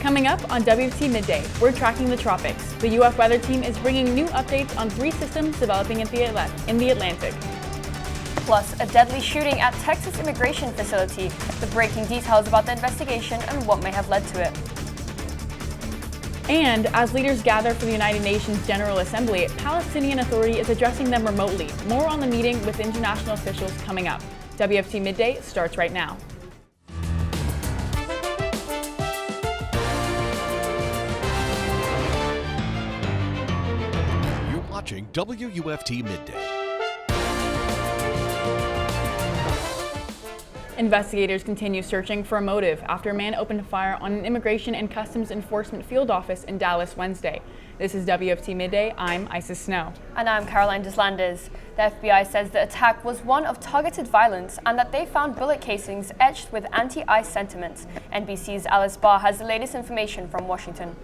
Coming up on WUFT Midday, we're tracking the tropics. The UF weather team is bringing new updates on 3 systems developing in the Atlantic. Plus, a deadly shooting at Texas immigration facility, the breaking details about the investigation and what may have led to it. And as leaders gather for the United Nations General Assembly, Palestinian Authority is addressing them remotely. More on the meeting with international officials coming up. WUFT Midday starts right now. You're watching WUFT Midday. Investigators continue searching for a motive after a man opened fire on an Immigration and Customs Enforcement field office in Dallas Wednesday. This is WUFT Midday. I'm Isis Snow. And I'm Caroline Deslandes. The FBI says the attack was one of targeted violence and that they found bullet casings etched with anti-ICE sentiments. NBC's Alice Barr has the latest information from Washington.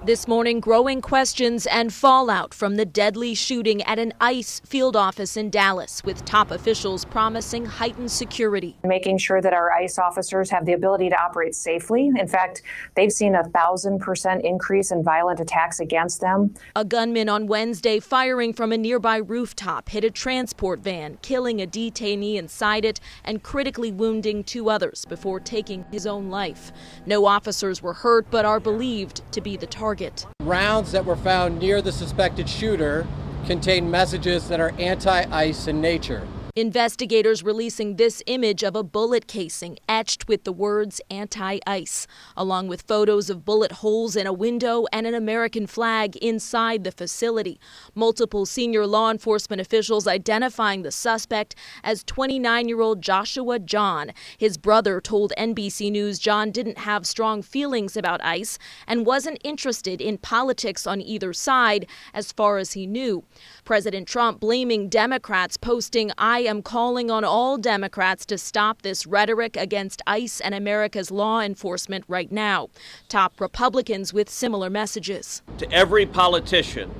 This morning, growing questions and fallout from the deadly shooting at an ICE field office in Dallas, with top officials promising heightened security. Making sure that our ICE officers have the ability to operate safely. In fact, they've seen a 1,000% increase in violent attacks against them. A gunman on Wednesday firing from a nearby rooftop hit a transport van, killing a detainee inside it and critically wounding 2 others before taking his own life. No officers were hurt but are believed to be the target. Rounds that were found near the suspected shooter contain messages that are anti-ICE in nature. Investigators releasing this image of a bullet casing etched with the words anti-ICE, along with photos of bullet holes in a window and an American flag inside the facility. Multiple senior law enforcement officials identifying the suspect as 29-year-old Joshua John. His brother told NBC News John didn't have strong feelings about ICE and wasn't interested in politics on either side as far as he knew. President Trump blaming Democrats, posting, "I am calling on all Democrats to stop this rhetoric against ICE and America's law enforcement right now." Top Republicans with similar messages. To every politician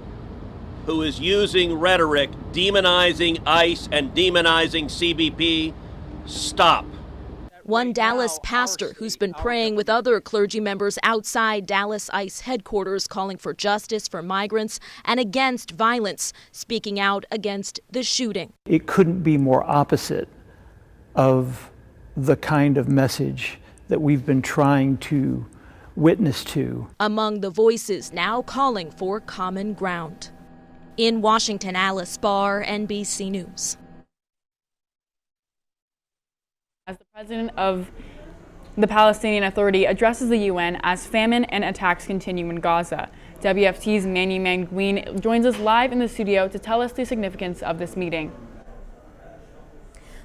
who is using rhetoric demonizing ICE and demonizing CBP, stop. One Dallas pastor who's been praying with other clergy members outside Dallas ICE headquarters, calling for justice for migrants and against violence, speaking out against the shooting. It couldn't be more opposite of the kind of message that we've been trying to witness to. Among the voices now calling for common ground. In Washington, Alice Barr, NBC News. As the president of the Palestinian Authority addresses the UN as famine and attacks continue in Gaza, WFT's Manny Manguin joins us live in the studio to tell us the significance of this meeting.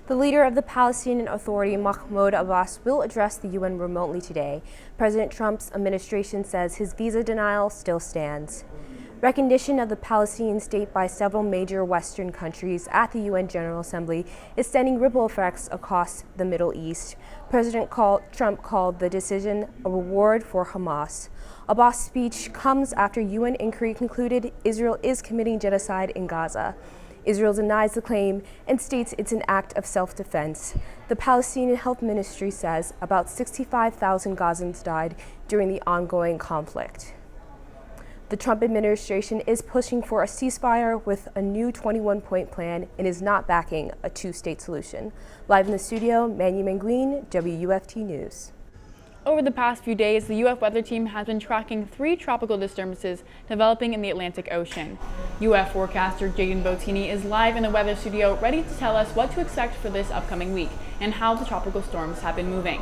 The leader of the Palestinian Authority, Mahmoud Abbas, will address the UN remotely today. President Trump's administration says his visa denial still stands. Recognition of the Palestinian state by several major Western countries at the UN General Assembly is sending ripple effects across the Middle East. President Trump called the decision a reward for Hamas. Abbas' speech comes after UN inquiry concluded Israel is committing genocide in Gaza. Israel denies the claim and states it's an act of self-defense. The Palestinian Health Ministry says about 65,000 Gazans died during the ongoing conflict. The Trump administration is pushing for a ceasefire with a new 21-point plan and is not backing a 2-state solution. Live in the studio, Manny Manguin, WUFT News. Over the past few days, the UF weather team has been tracking 3 tropical disturbances developing in the Atlantic Ocean. UF forecaster Jadyn Bottini is live in the weather studio, ready to tell us what to expect for this upcoming week and how the tropical storms have been moving.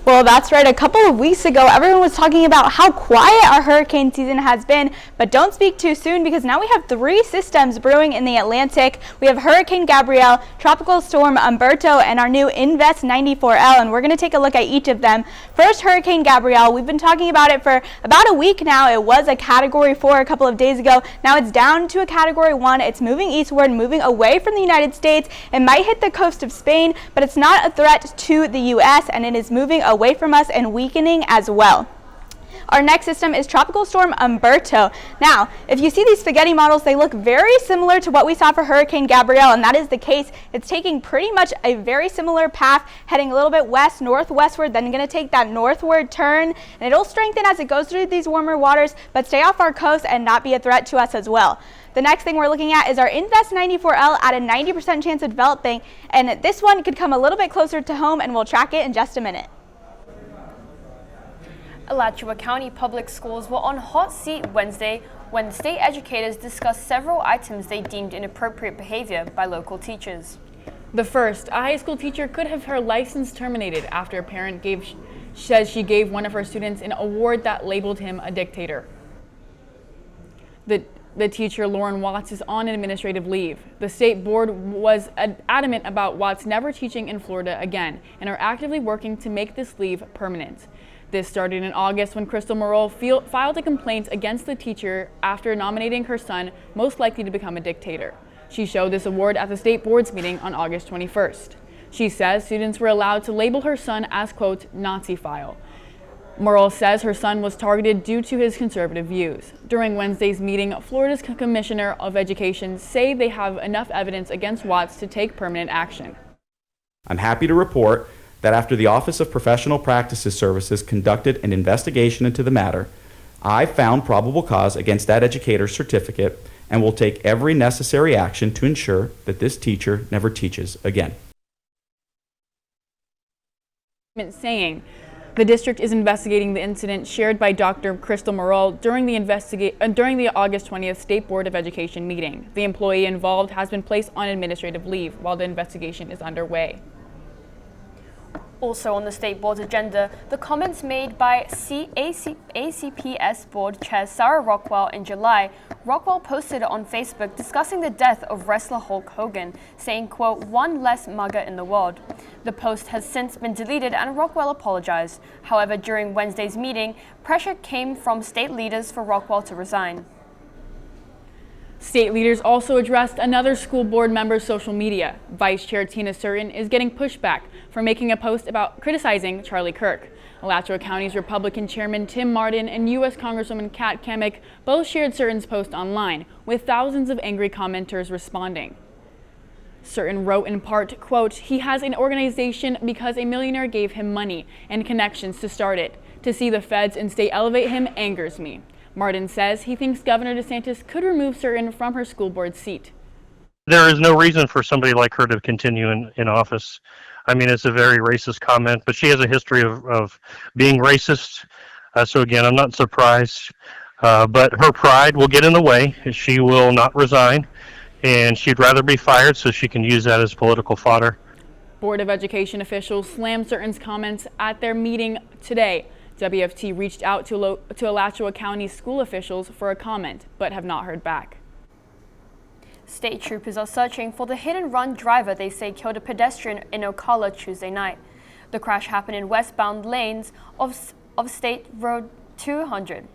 Well, that's right. A couple of weeks ago, everyone was talking about how quiet our hurricane season has been, but don't speak too soon because now we have 3 systems brewing in the Atlantic. We have Hurricane Gabrielle, Tropical Storm Umberto, and our new Invest 94L, and we're going to take a look at each of them. First, Hurricane Gabrielle. We've been talking about it for about a week now. It was a Category 4 a couple of days ago. Now it's down to a Category 1. It's moving eastward, moving away from the United States. It might hit the coast of Spain, but it's not a threat to the U.S., and it is moving away from us and weakening as well. Our next system is Tropical Storm Umberto. Now, if you see these spaghetti models, they look very similar to what we saw for Hurricane Gabrielle, and that is the case. It's taking pretty much a very similar path, heading a little bit west, northwestward, then going to take that northward turn, and it'll strengthen as it goes through these warmer waters, but stay off our coast and not be a threat to us as well. The next thing we're looking at is our Invest 94L at a 90% chance of developing, and this one could come a little bit closer to home, and we'll track it in just a minute. Alachua County Public Schools were on hot seat Wednesday when state educators discussed several items they deemed inappropriate behavior by local teachers. The first, a high school teacher could have her license terminated after a parent says she gave one of her students an award that labeled him a dictator. The teacher, Lauren Watts, is on administrative leave. The state board was adamant about Watts never teaching in Florida again and are actively working to make this leave permanent. This started in August when Crystal Morrell filed a complaint against the teacher after nominating her son most likely to become a dictator. She showed this award at the state board's meeting on August 21st. She says students were allowed to label her son as, quote, Nazi-phile. Morrell says her son was targeted due to his conservative views. During Wednesday's meeting, Florida's Commissioner of Education say they have enough evidence against Watts to take permanent action. I'm happy to report that after the Office of Professional Practices Services conducted an investigation into the matter, I found probable cause against that educator's certificate and will take every necessary action to ensure that this teacher never teaches again. Saying the district is investigating the incident shared by Dr. Crystal Morrell during the August 20th State Board of Education meeting. The employee involved has been placed on administrative leave while the investigation is underway. Also on the state board's agenda, the comments made by ACPS board chair Sarah Rockwell in July. Rockwell posted on Facebook discussing the death of wrestler Hulk Hogan, saying, quote, "one less MAGA in the world." The post has since been deleted and Rockwell apologized. However, during Wednesday's meeting, pressure came from state leaders for Rockwell to resign. State leaders also addressed another school board member's social media. Vice Chair Tina Certain is getting pushback for making a post about criticizing Charlie Kirk. Alachua County's Republican Chairman Tim Martin and U.S. Congresswoman Kat Kamick both shared Certain's post online, with thousands of angry commenters responding. Certain wrote in part, quote, "He has an organization because a millionaire gave him money and connections to start it. To see the feds and state elevate him angers me." Martin says he thinks Governor DeSantis could remove Certain from her school board seat. There is no reason for somebody like her to continue in office. I mean, it's a very racist comment, but she has a history of being racist. So again, I'm not surprised, but her pride will get in the way. She will not resign, and she'd rather be fired so she can use that as political fodder. Board of Education officials slammed Certain's comments at their meeting today. WFT reached out to Alachua County school officials for a comment, but have not heard back. State troopers are searching for the hit-and-run driver they say killed a pedestrian in Ocala Tuesday night. The crash happened in westbound lanes of State Road 200.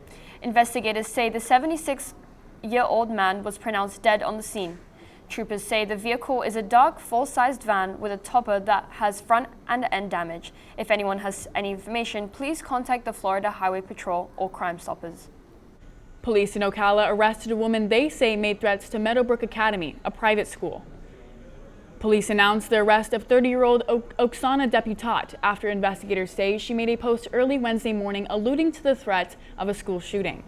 Investigators say the 76-year-old man was pronounced dead on the scene. Troopers say the vehicle is a dark, full-sized van with a topper that has front and end damage. If anyone has any information, please contact the Florida Highway Patrol or Crime Stoppers. Police in Ocala arrested a woman they say made threats to Meadowbrook Academy, a private school. Police announced the arrest of 30-year-old Oksana Deputat after investigators say she made a post early Wednesday morning alluding to the threat of a school shooting.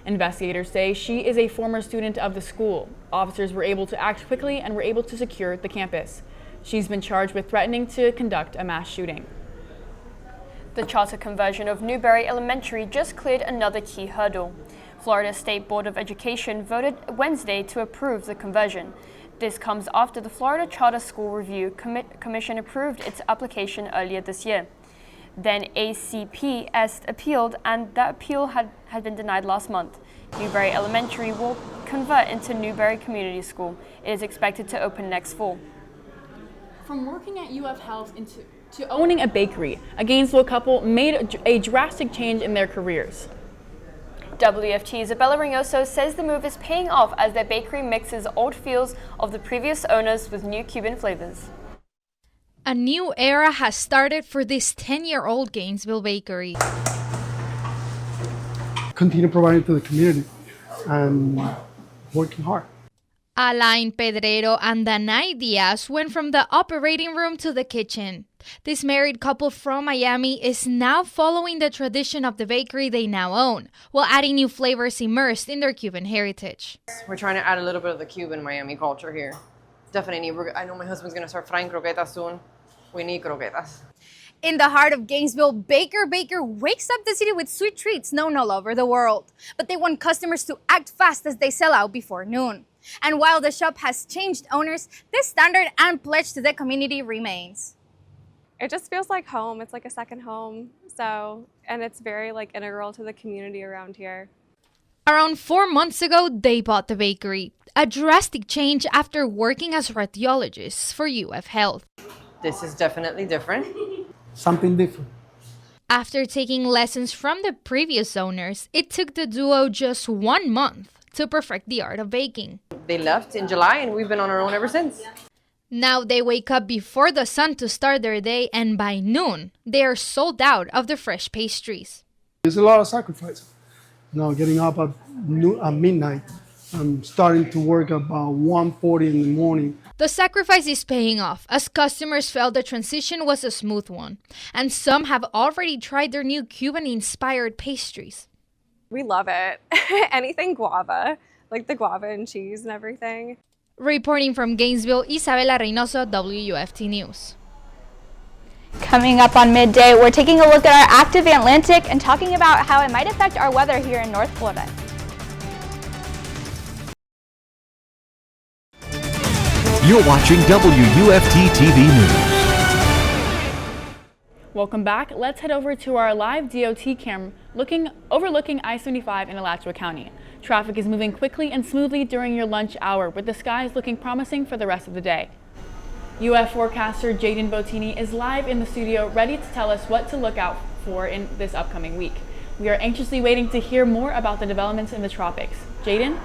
Investigators say she is a former student of the school. Officers were able to act quickly and were able to secure the campus. She's been charged with threatening to conduct a mass shooting. The charter conversion of Newberry Elementary just cleared another key hurdle. Florida State Board of Education voted Wednesday to approve the conversion. This comes after the Florida Charter School Review Commission approved its application earlier this year. Then ACPS appealed, and that appeal had been denied last month. Newberry Elementary will convert into Newberry Community School. It is expected to open next fall. From working at UF Health to owning a bakery, a Gainesville couple made a drastic change in their careers. WFT Isabella Reynoso says the move is paying off as their bakery mixes old feels of the previous owners with new Cuban flavors. A new era has started for this 10-year-old Gainesville bakery. continue providing to the community and working hard. Alain Pedrero and Danay Diaz went from the operating room to the kitchen. This married couple from Miami is now following the tradition of the bakery they now own, while adding new flavors immersed in their Cuban heritage. We're trying to add a little bit of the Cuban Miami culture here. Definitely, I know my husband's going to start frying croquetas soon. We need croquetas. In the heart of Gainesville, Baker wakes up the city with sweet treats known all over the world. But they want customers to act fast as they sell out before noon. And while the shop has changed owners, this standard and pledge to the community remains. It just feels like home. It's like a second home. And it's very integral to the community around here. Around 4 months ago, they bought the bakery. A drastic change after working as radiologists for UF Health. This is definitely different. Something different. After taking lessons from the previous owners, it took the duo just 1 month to perfect the art of baking. They left in July and we've been on our own ever since. Now they wake up before the sun to start their day, and by noon, they are sold out of the fresh pastries. There's a lot of sacrifice. Getting up at midnight, starting to work about 1:40 in the morning. The sacrifice is paying off, as customers felt the transition was a smooth one, and some have already tried their new Cuban-inspired pastries. We love it. Anything guava, like the guava and cheese and everything. Reporting from Gainesville, Isabela Reynoso, WUFT News. Coming up on Midday, we're taking a look at our active Atlantic and talking about how it might affect our weather here in North Florida. You're watching WUFT-TV News. Welcome back. Let's head over to our live DOT cam overlooking I-75 in Alachua County. Traffic is moving quickly and smoothly during your lunch hour, with the skies looking promising for the rest of the day. UF forecaster Jadyn Bottini is live in the studio, ready to tell us what to look out for in this upcoming week. We are anxiously waiting to hear more about the developments in the tropics. Jadyn?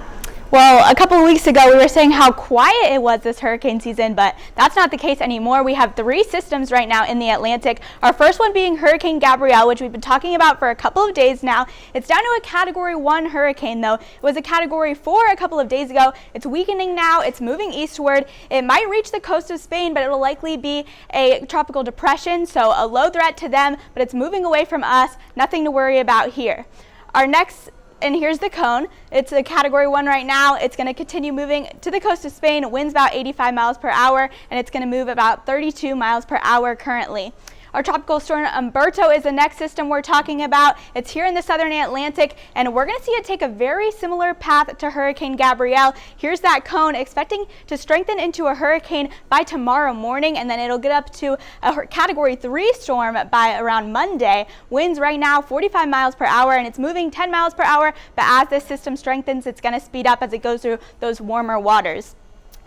Well, a couple of weeks ago, we were saying how quiet it was this hurricane season, but that's not the case anymore. We have 3 systems right now in the Atlantic. Our first one being Hurricane Gabrielle, which we've been talking about for a couple of days now. It's down to a Category 1 hurricane, though. It was a Category 4 a couple of days ago. It's weakening now. It's moving eastward. It might reach the coast of Spain, but it will likely be a tropical depression, so a low threat to them, but it's moving away from us. Nothing to worry about here. Our next And here's the cone. It's a Category 1 right now. It's going to continue moving to the coast of Spain. Winds about 85 miles per hour, and it's going to move about 32 miles per hour currently. Our tropical storm Umberto is the next system we're talking about. It's here in the southern Atlantic, and we're going to see it take a very similar path to Hurricane Gabrielle. Here's that cone, expecting to strengthen into a hurricane by tomorrow morning, and then it'll get up to a Category 3 storm by around Monday. Winds right now 45 miles per hour, and it's moving 10 miles per hour, but as this system strengthens, it's going to speed up as it goes through those warmer waters.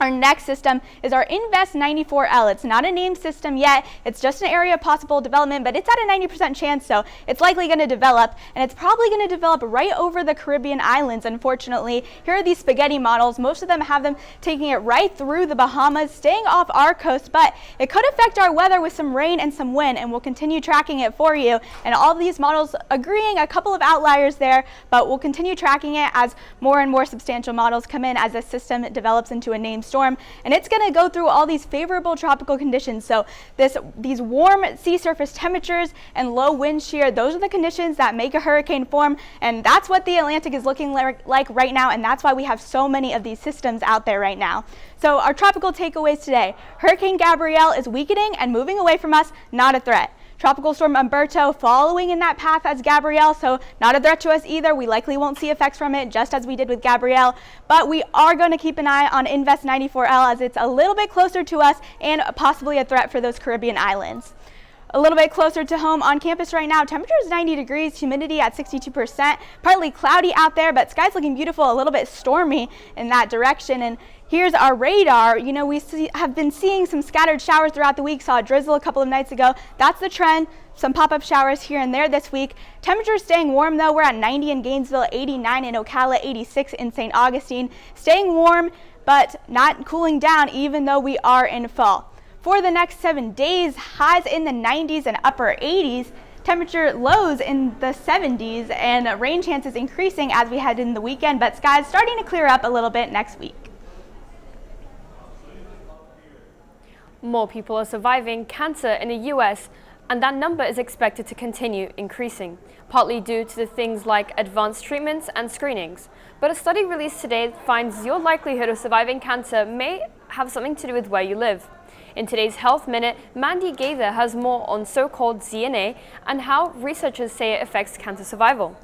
Our next system is our Invest 94L. It's not a named system yet. It's just an area of possible development, but it's at a 90% chance, so it's likely going to develop, and it's probably going to develop right over the Caribbean islands, unfortunately. Here are these spaghetti models. Most of them have them taking it right through the Bahamas, staying off our coast, but it could affect our weather with some rain and some wind, and we'll continue tracking it for you. And all of these models agreeing, a couple of outliers there, but we'll continue tracking it as more and more substantial models come in as the system develops into a named storm, and it's going to go through all these favorable tropical conditions. So these warm sea surface temperatures and low wind shear, those are the conditions that make a hurricane form, and that's what the Atlantic is looking like right now, and that's why we have so many of these systems out there right now. So our tropical takeaways today: Hurricane Gabrielle is weakening and moving away from us, not a threat. Tropical storm Umberto following in that path as Gabrielle, so not a threat to us either. We likely won't see effects from it, just as we did with Gabrielle, but we are going to keep an eye on Invest 94L as it's a little bit closer to us and possibly a threat for those Caribbean islands. A little bit closer to home on campus right now, temperature is 90 degrees, humidity at 62%, partly cloudy out there, but sky's looking beautiful, a little bit stormy in that direction. And here's our radar. You know, we have been seeing some scattered showers throughout the week, saw a drizzle a couple of nights ago. That's the trend, some pop-up showers here and there this week. Temperatures staying warm though, we're at 90 in Gainesville, 89 in Ocala, 86 in St. Augustine. Staying warm, but not cooling down even though we are in fall. For the next 7 days, highs in the 90s and upper 80s. Temperature lows in the 70s and rain chances increasing as we head in the weekend, but skies starting to clear up a little bit next week. More people are surviving cancer in the U.S., and that number is expected to continue increasing, partly due to the things like advanced treatments and screenings. But a study released today finds your likelihood of surviving cancer may have something to do with where you live. In today's Health Minute, Mandy Gaither has more on so-called ZNA and how researchers say it affects cancer survival.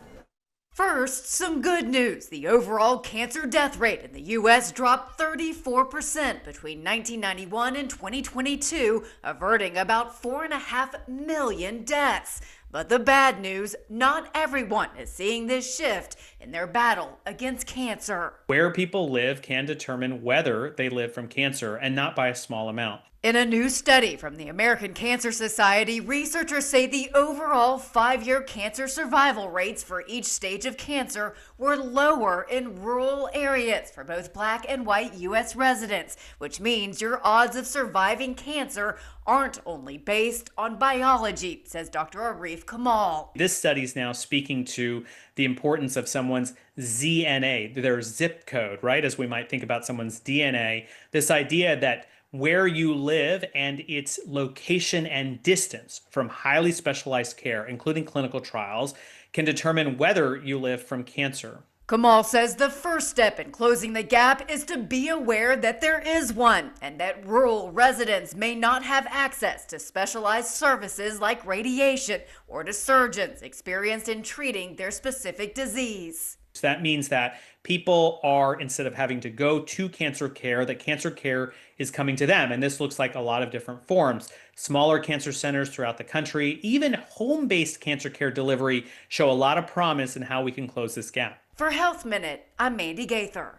First, some good news. The overall cancer death rate in the U.S. dropped 34% between 1991 and 2022, averting about 4.5 million deaths. But the bad news, not everyone is seeing this shift in their battle against cancer. Where people live can determine whether they live from cancer, and not by a small amount. In a new study from the American Cancer Society, researchers say the overall 5-year cancer survival rates for each stage of cancer were lower in rural areas for both Black and white U.S. residents, which means your odds of surviving cancer aren't only based on biology, says Dr. Arif Kamal. This study is now speaking to the importance of someone's ZNA, their zip code, right? As we might think about someone's DNA, this idea that where you live and its location and distance from highly specialized care, including clinical trials, can determine whether you live from cancer. Kamal says the first step in closing the gap is to be aware that there is one, and that rural residents may not have access to specialized services like radiation or to surgeons experienced in treating their specific disease. So that means that people are, instead of having to go to cancer care, that cancer care is coming to them. And this looks like a lot of different forms. Smaller cancer centers throughout the country, even home-based cancer care delivery show a lot of promise in how we can close this gap. For Health Minute, I'm Mandy Gaither.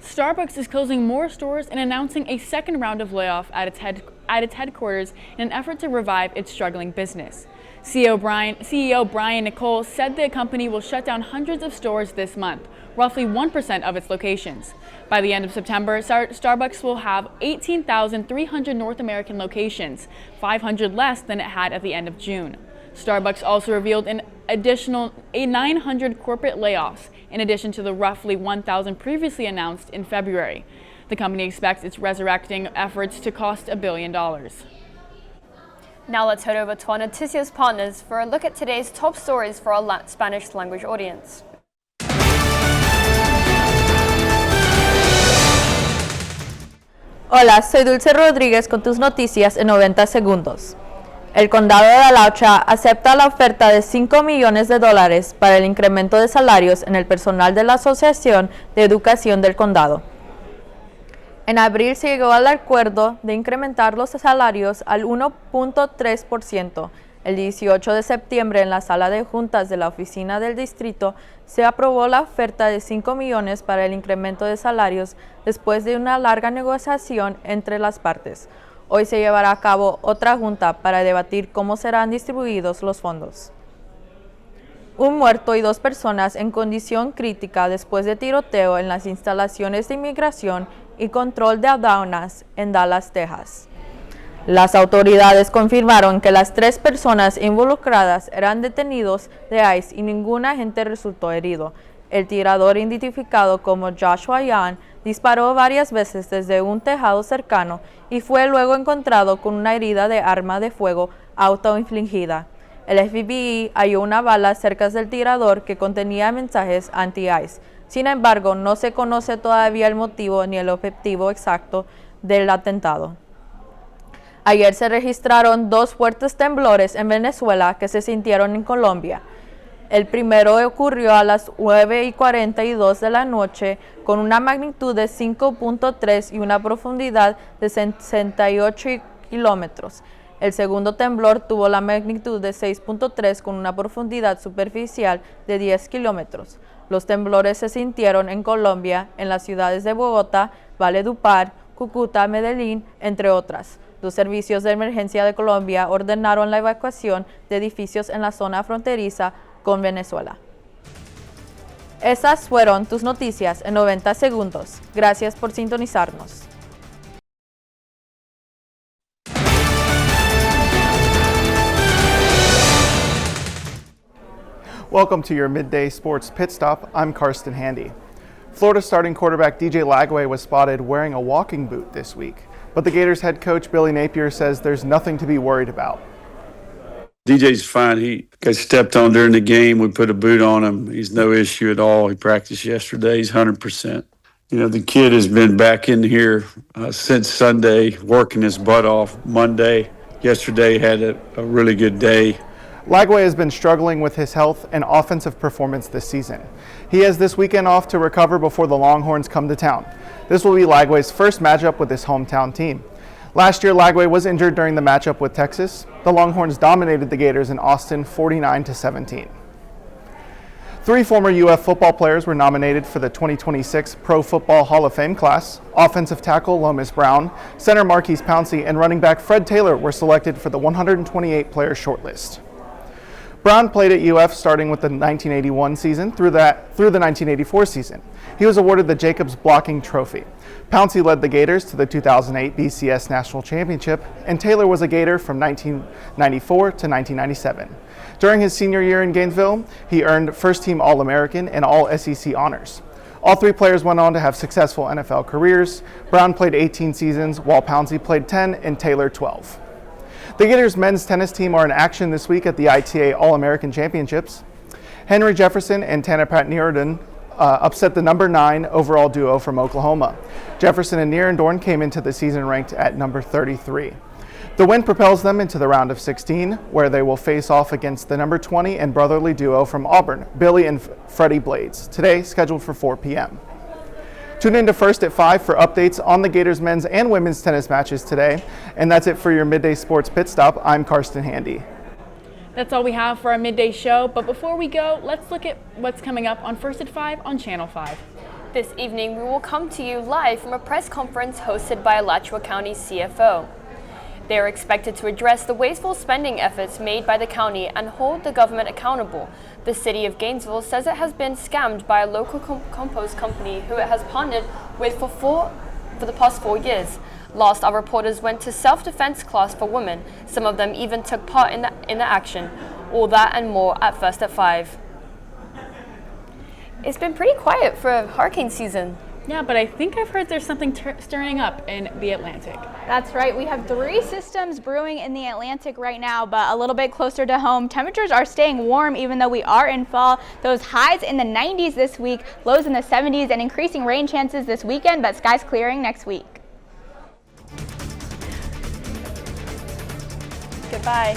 Starbucks is closing more stores and announcing a second round of layoff at its headquarters in an effort to revive its struggling business. CEO Brian Nicole said the company will shut down hundreds of stores this month, roughly 1% of its locations. By the end of September, Starbucks will have 18,300 North American locations, 500 less than it had at the end of June. Starbucks also revealed an additional 900 corporate layoffs, in addition to the roughly 1,000 previously announced in February. The company expects its resurrecting efforts to cost $1 billion. Now let's head over to our Noticias partners for a look at today's top stories for our Spanish language audience. Hola, soy Dulce Rodríguez con tus noticias en 90 segundos. El condado de Ocala acepta la oferta de $5 millones para el incremento de salarios en el personal de la Asociación de Educación del Condado. En abril se llegó al acuerdo de incrementar los salarios al 1.3%. El 18 de septiembre, en la sala de juntas de la oficina del distrito, se aprobó la oferta de $5 millones para el incremento de salarios después de una larga negociación entre las partes. Hoy se llevará a cabo otra junta para debatir cómo serán distribuidos los fondos. Un muerto y 2 personas en condición crítica después de tiroteo en las instalaciones de inmigración y control de aduanas en Dallas, Texas. Las autoridades confirmaron que las 3 personas involucradas eran detenidos de ICE y ningún agente resultó herido. El tirador, identificado como Joshua Young, disparó varias veces desde un tejado cercano y fue luego encontrado con una herida de arma de fuego autoinfligida. El FBI halló una bala cerca del tirador que contenía mensajes anti-ICE. Sin embargo, no se conoce todavía el motivo ni el objetivo exacto del atentado. Ayer se registraron 2 fuertes temblores en Venezuela que se sintieron en Colombia. El primero ocurrió a las 9:42 de la noche con una magnitud de 5.3 y una profundidad de 68 kilómetros. El segundo temblor tuvo la magnitud de 6.3 con una profundidad superficial de 10 kilómetros. Los temblores se sintieron en Colombia, en las ciudades de Bogotá, Valledupar, Cúcuta, Medellín, entre otras. Los servicios de emergencia de Colombia ordenaron la evacuación de edificios en la zona fronteriza con Venezuela. Esas fueron tus noticias en 90 segundos. Gracias por sintonizarnos. Welcome to your midday sports pit stop. I'm Carston Handy. Florida starting quarterback DJ Lagway was spotted wearing a walking boot this week, but the Gators head coach Billy Napier says there's nothing to be worried about. DJ's fine. He got stepped on during the game. We put a boot on him. He's no issue at all. He practiced yesterday. He's 100%. You know, the kid has been back in here since Sunday, working his butt off. Monday, yesterday had a really good day. Lagway has been struggling with his health and offensive performance this season. He has this weekend off to recover before the Longhorns come to town. This will be Lagway's first matchup with his hometown team. Last year, Lagway was injured during the matchup with Texas. The Longhorns dominated the Gators in Austin 49-17. 3 former UF football players were nominated for the 2026 Pro Football Hall of Fame class. Offensive tackle Lomas Brown, center Marquise Pouncey, and running back Fred Taylor were selected for the 128-player shortlist. Brown played at UF starting with the 1981 season through the 1984 season. He was awarded the Jacobs Blocking Trophy. Pouncey led the Gators to the 2008 BCS National Championship, and Taylor was a Gator from 1994 to 1997. During his senior year in Gainesville, he earned first-team All-American and All-SEC honors. All 3 players went on to have successful NFL careers. Brown played 18 seasons, while Pouncey played 10 and Taylor 12. The Gators men's tennis team are in action this week at the ITA All-American Championships. Henry Jefferson and Tanapat Neerdon upset the number 9 overall duo from Oklahoma. Jefferson and Neerdon came into the season ranked at number 33. The win propels them into the round of 16, where they will face off against the number 20 and brotherly duo from Auburn, Billy and Freddie Blades, today scheduled for 4 p.m. Tune in to First at 5 for updates on the Gators men's and women's tennis matches today. And that's it for your Midday Sports Pit Stop. I'm Carston Handy. That's all we have for our midday show, but before we go, let's look at what's coming up on First at 5 on Channel 5. This evening, we will come to you live from a press conference hosted by Alachua County CFO. They are expected to address the wasteful spending efforts made by the county and hold the government accountable. The city of Gainesville says it has been scammed by a local compost company who it has partnered with for the past 4 years. Last, our reporters went to self-defense class for women. Some of them even took part in the action. All that and more at First at 5. It's been pretty quiet for hurricane season. Yeah, but I think I've heard there's something stirring up in the Atlantic. That's right. We have 3 systems brewing in the Atlantic right now, but a little bit closer to home. Temperatures are staying warm even though we are in fall. Those highs in the 90s this week, lows in the 70s, and increasing rain chances this weekend, but skies clearing next week. Goodbye.